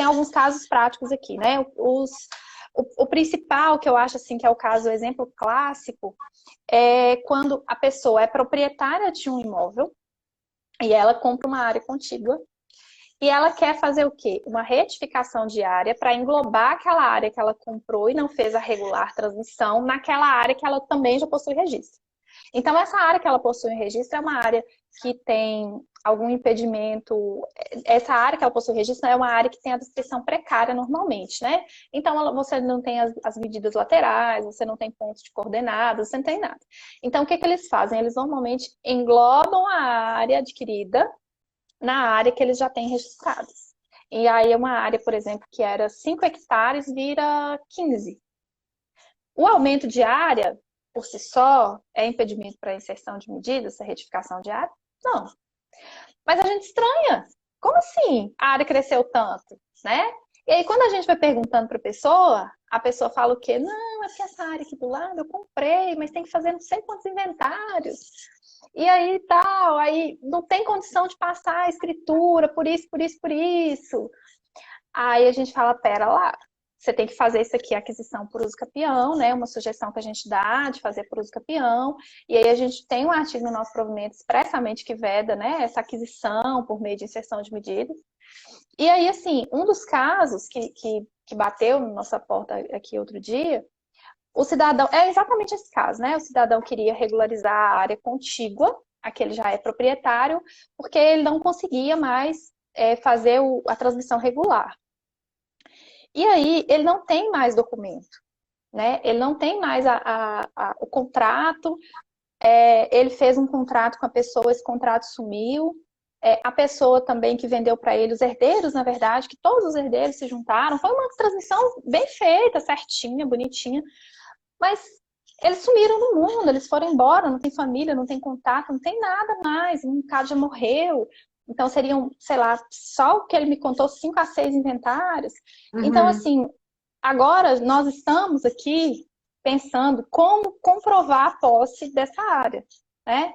alguns casos práticos aqui, né? O principal que eu acho assim que é o caso, o exemplo clássico, é quando a pessoa é proprietária de um imóvel e ela compra uma área contígua e ela quer fazer o quê? Uma retificação de área para englobar aquela área que ela comprou e não fez a regular transmissão naquela área que ela também já possui registro. Então, essa área que ela possui em registro é uma área que tem algum impedimento. Essa área que ela possui em registro é uma área que tem a descrição precária normalmente, né? Então, você não tem as medidas laterais, você não tem pontos de coordenadas, você não tem nada. Então, o que que eles fazem? Eles normalmente englobam a área adquirida na área que eles já têm registrados. E aí, uma área, por exemplo, que era 5 hectares, vira 15. O aumento de área, por si só, é impedimento para a inserção de medidas, essa retificação de área? Não. Mas a gente estranha. Como assim a área cresceu tanto, né? E aí, quando a gente vai perguntando para a pessoa fala o quê? Não, é que essa área aqui do lado eu comprei, mas tem que fazer não sei quantos inventários. E aí tal, aí não tem condição de passar a escritura, por isso, por isso, por isso. Aí a gente fala, pera lá, você tem que fazer isso aqui, aquisição por uso capião, né? Uma sugestão que a gente dá de fazer por uso capião. E aí a gente tem um artigo no nosso provimento expressamente que veda, né, essa aquisição por meio de inserção de medidas. E aí, assim, um dos casos que bateu na nossa porta aqui outro dia, o cidadão, é exatamente esse caso, né? O cidadão queria regularizar a área contígua, a que ele já é proprietário, porque ele não conseguia mais fazer a transmissão regular. E aí, ele não tem mais documento, né? Ele não tem mais o contrato, ele fez um contrato com a pessoa, esse contrato sumiu. A pessoa também que vendeu para ele, os herdeiros, na verdade, que todos os herdeiros se juntaram. Foi uma transmissão bem feita, certinha, bonitinha. Mas eles sumiram do mundo, eles foram embora, não tem família, não tem contato, não tem nada mais. Um cara já morreu. Então seriam, sei lá, só o que ele me contou, 5 a 6 inventários. Então, Uhum. assim, agora nós estamos aqui pensando como comprovar a posse dessa área, né?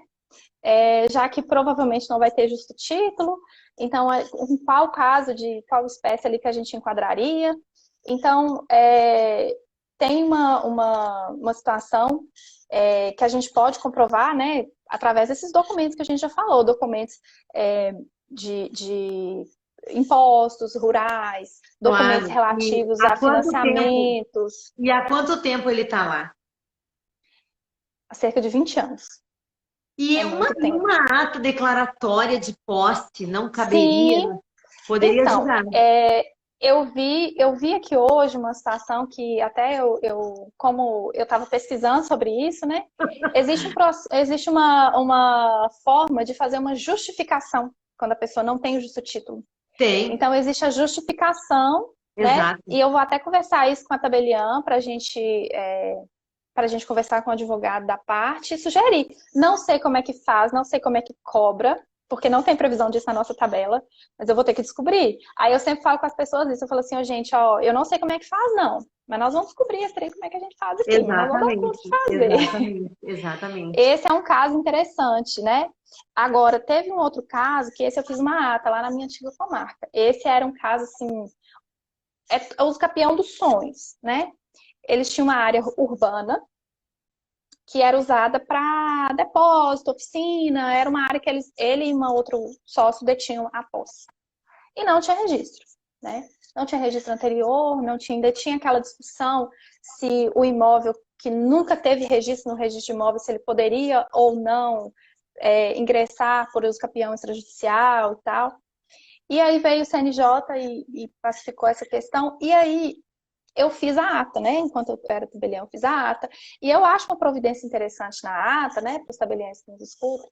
Já que provavelmente não vai ter justo título, então em qual caso de qual espécie ali que a gente enquadraria. Então, tem uma situação que a gente pode comprovar, né, através desses documentos que a gente já falou, documentos de impostos rurais, documentos Claro. E relativos a há quanto tempo? financiamentos, E há quanto tempo ele está lá? há cerca de 20 anos. E É muito tempo. uma ata declaratória de posse não caberia, Sim, poderia então, ajudar. eu vi aqui hoje uma situação que até como eu estava pesquisando sobre isso, né? Existe uma forma de fazer uma justificação quando a pessoa não tem o justo título. Tem, Então, existe a justificação, né? exato. E eu vou até conversar isso com a tabeliã para a gente conversar com o advogado da parte e sugerir. Não sei como é que faz, não sei como é que cobra, porque não tem previsão disso na nossa tabela, mas eu vou ter que descobrir. Aí eu sempre falo com as pessoas isso, eu falo assim, ó, gente, ó, eu não sei como é que faz, não, mas nós vamos descobrir esse trem como é que a gente faz aqui, mas nós vamos dar conta Exatamente, de fazer. exatamente, exatamente. Esse é um caso interessante, né? Agora, teve um outro caso, que esse eu fiz uma ata lá na minha antiga comarca. Esse era um caso, assim, os capião dos sonhos, né? Eles tinham uma área urbana, que era usada para depósito, oficina, era uma área que ele e um outro sócio detinham a posse. E não tinha registro, né? Não tinha registro anterior, ainda tinha aquela discussão se o imóvel que nunca teve registro no registro de imóvel, se ele poderia ou não ingressar por uso capião extrajudicial e tal. E aí veio o CNJ e pacificou essa questão, e aí eu fiz a ata, né? Enquanto eu era tabelião, eu fiz a ata. E eu acho uma providência interessante na ata, né? Para os tabeliões que nos escutam.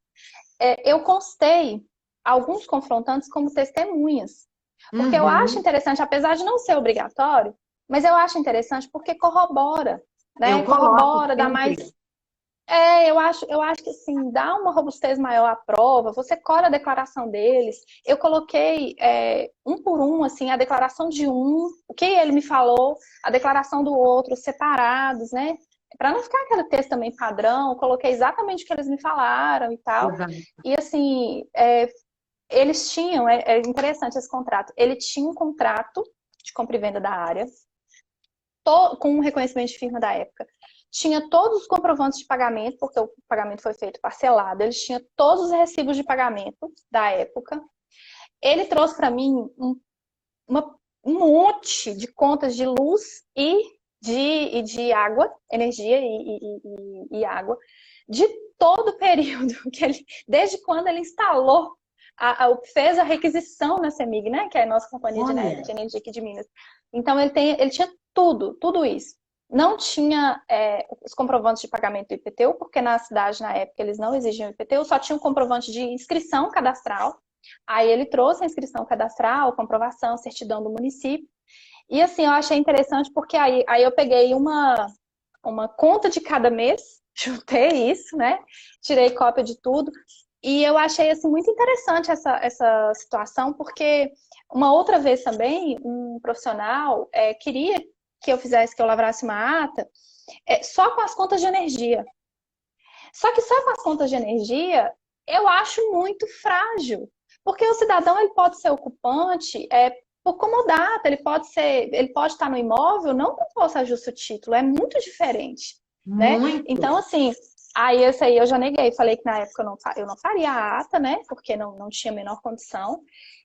Eu constei alguns confrontantes como testemunhas. Porque eu acho Uhum. interessante, apesar de não ser obrigatório, mas eu acho interessante porque corrobora, né? Eu coloco Corrobora, dá mais. sempre. Eu acho que assim, dá uma robustez maior à prova, você colhe a declaração deles. Eu coloquei um por um, assim, a declaração de um, o que ele me falou, a declaração do outro, separados, né? Para não ficar aquele texto também padrão, eu coloquei exatamente o que eles me falaram e tal. Exato. E assim, eles tinham, é interessante esse contrato, ele tinha um contrato de compra e venda da área, com um reconhecimento de firma da época. Tinha todos os comprovantes de pagamento, porque o pagamento foi feito parcelado. Eles tinham todos os recibos de pagamento da época. Ele trouxe para mim um monte de contas de luz e de água, energia e água, de todo o período, desde quando ele instalou, fez a requisição na CEMIG, né? Que é a nossa companhia de energia aqui de Minas. Então, ele tinha tudo isso. Não tinha os comprovantes de pagamento do IPTU, porque na cidade, na época, eles não exigiam IPTU, só tinha um comprovante de inscrição cadastral. Aí ele trouxe a inscrição cadastral, comprovação, certidão do município. E assim, eu achei interessante porque aí eu peguei uma conta de cada mês, juntei isso, né? Tirei cópia de tudo. E eu achei assim, muito interessante essa situação, porque uma outra vez também, um profissional queria que eu lavrasse uma ata só com as contas de energia. Só que só com as contas de energia, eu acho muito frágil. Porque o cidadão ele pode ser ocupante por comodato, ele pode estar no imóvel não com força justo título, é muito diferente, né? Então, assim, esse aí eu já neguei, falei que na época eu não faria a ata, né? Porque não tinha a menor condição.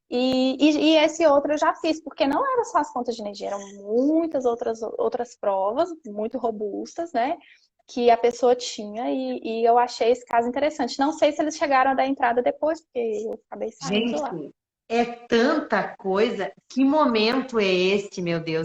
E esse outro eu já fiz, porque não eram só as contas de energia, eram muitas outras provas, muito robustas, né? Que a pessoa tinha, e eu achei esse caso interessante. Não sei se eles chegaram a dar entrada depois, porque eu acabei saindo de lá. Gente, é tanta coisa. Que momento é esse, meu Deus?